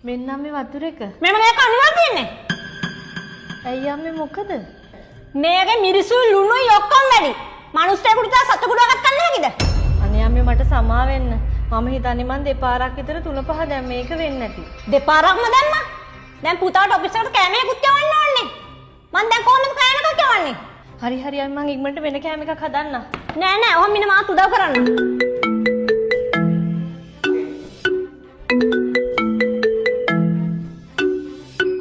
මෙන්න මේ වතුර එක. මෙම මේක අනිවා තියන්නේ. ඇයි අම්මේ මොකද? මේකේ මිරිසු ලුණුයි ඔක්කොම වැඩි. මිනිස්සුන්ට තා සතුටුඩාවක් ගන්න හැකිද? අනේ අම්මේ මට සමා වෙන්න. මම හිතන්නේ මං දෙපාරක් විතර 3-5 දැන් මේක වෙන්නේ නැති. දෙපාරක්ම දැම්මා. දැන් පුතාට ඔෆිස් එකට කෑමයකුත් යවන්න ඕනේ. මං දැන් කොහොමද කෑමකට යවන්නේ? හරි හරි අම්මේ මං ඉක්මනට වෙන කෑම එකක් හදන්න. නෑ නෑ ඔහොම ඉන්න මාත් උදව් කරන්න.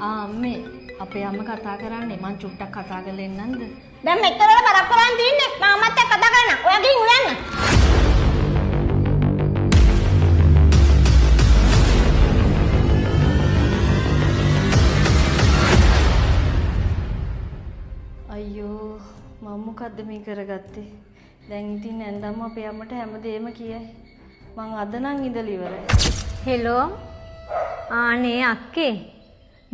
අම්මේ අපේ අම්ම කතා කරන්නේ මං චුට්ටක් කතා කරලා එන්නම්ද? දැන් මෙච්චර වල බරක් කරන් තින්නේ. මම අම්මත් එක්ක කතා කරන්න. ඔයා ගිහින් උයන්න. අයියෝ මම මොකද්ද මේ කරගත්තේ? දැන් ඉතින් නැන්දම්ම අපේ අම්මට හැමදේම කියයි. මං අද නම් ඉඳලා ඉවරයි. හෙලෝ. ආනේ අක්කේ.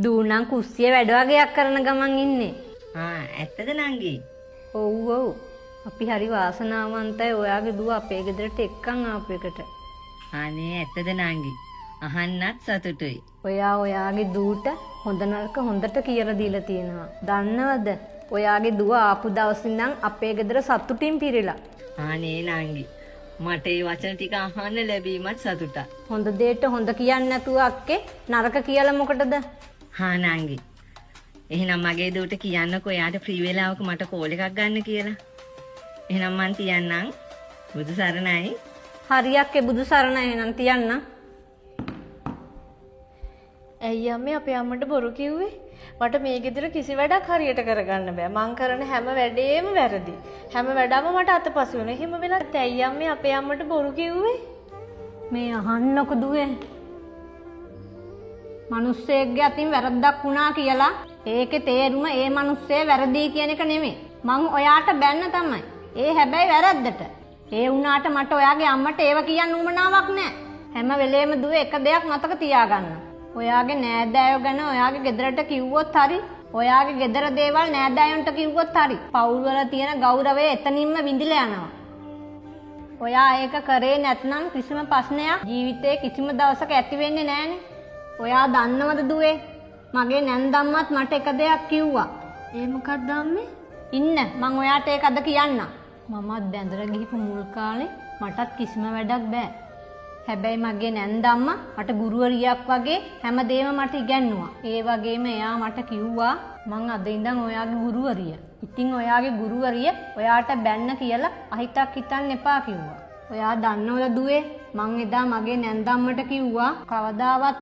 දූණන් කුස්සිය වැඩ වගේක් කරන ගමන් ඉන්නේ. ඇත්තද නංගි? ඔව් ඔව්. අපි හරි වාසනාවන්තයි ඔයාගේ දුව අපේ ගෙදරට එක්කන් ආපු එකට. අනේ ඇත්තද නංගි? අහන්නත් සතුටුයි. ඔයාගේ දූට හොඳ නරක හොඳට කියලා දීලා තියෙනවා. දන්නවද? ඔයාගේ දුව ආපු දවසින් නම් අපේ ගෙදර සතුටින් පිරීලා. අනේ නංගි. මට ඒ වචන ටික අහන්න ලැබීමත් සතුටක්. හොඳ දෙයට හොඳ කියන්නේ නැතුව අක්කේ නරක කියලා මොකටද? හා නංගි. එහෙනම් මගේ දුවට කියන්නකෝ එයාට ෆ්‍රී වෙලාවක මට කෝල් එකක් ගන්න කියලා. එහෙනම් මං තියන්නම්. බුදු සරණයි. හරියක් ඒ බුදු සරණයි එහෙනම් තියන්න. ඇයි අම්මේ අපේ අම්මට බොරු කිව්වේ? මට මේ ගෙදර කිසි වැඩක් හරියට කරගන්න බෑ. මං කරන හැම වැඩේම වැරදි. හැම වැඩම මට අතපසු වෙනවා. එහෙම වෙලත් ඇයි අම්මේ අපේ අම්මට බොරු කිව්වේ? මේ අහන්නකො දුවේ. මිනිස්සෙක්ගේ අතින් වැරද්දක් වුණා කියලා ඒකේ තේරුම ඒ මිනිස්සේ වැරදි කියන එක නෙමෙයි. මං ඔයාට බැන්න තමයි. ඒ හැබැයි වැරද්දට. ඒ වුණාට මට ඔයාගේ අම්මට ඒව කියන්න උවමනාවක් නැහැ. හැම වෙලේම දුවේ එක දෙයක් මතක තියාගන්න. ඔයාගේ නෑදෑයෝ ගැන ඔයාගේ ගෙදරට කිව්වොත් හරි ඔයාගේ ගෙදර දේවල් නෑදෑයන්ට කිව්වොත් හරි පවුල් වල තියෙන ගෞරවය එතනින්ම විඳිලා යනවා. ඔයා ඒක කරේ නැත්නම් කිසිම ප්‍රශ්නයක් ජීවිතේ කිසිම දවසක ඇති වෙන්නේ නෑනේ. ඔයා දන්නවද දුවේ? මගේ නැන්දම්මත් මට එක දෙයක් කිව්වා. ඒ මොකක්ද අම්මේ? ඉන්න මං ඔයාට ඒක අද කියන්නම්. මමත් බැඳලා ගිහපු මුල් කාලේ මටත් කිසිම වැඩක් බෑ. හැබැයි මගේ නැන්දම්මා මට ගුරුවරියක් වගේ හැමදේම මට ඉගැන්නුවා. ඒ වගේම එයා මට කිව්වා මං අද ඉඳන් ඔයාගේ ගුරුවරිය. ඉතින් ඔයාගේ ගුරුවරිය ඔයාට බැන්න කියලා අහිතක් හිතන්න එපා කිව්වා. ඔයා දන්නවද දුවේ? මං එදා මගේ නැන්දම්මට කිව්වා කවදාවත්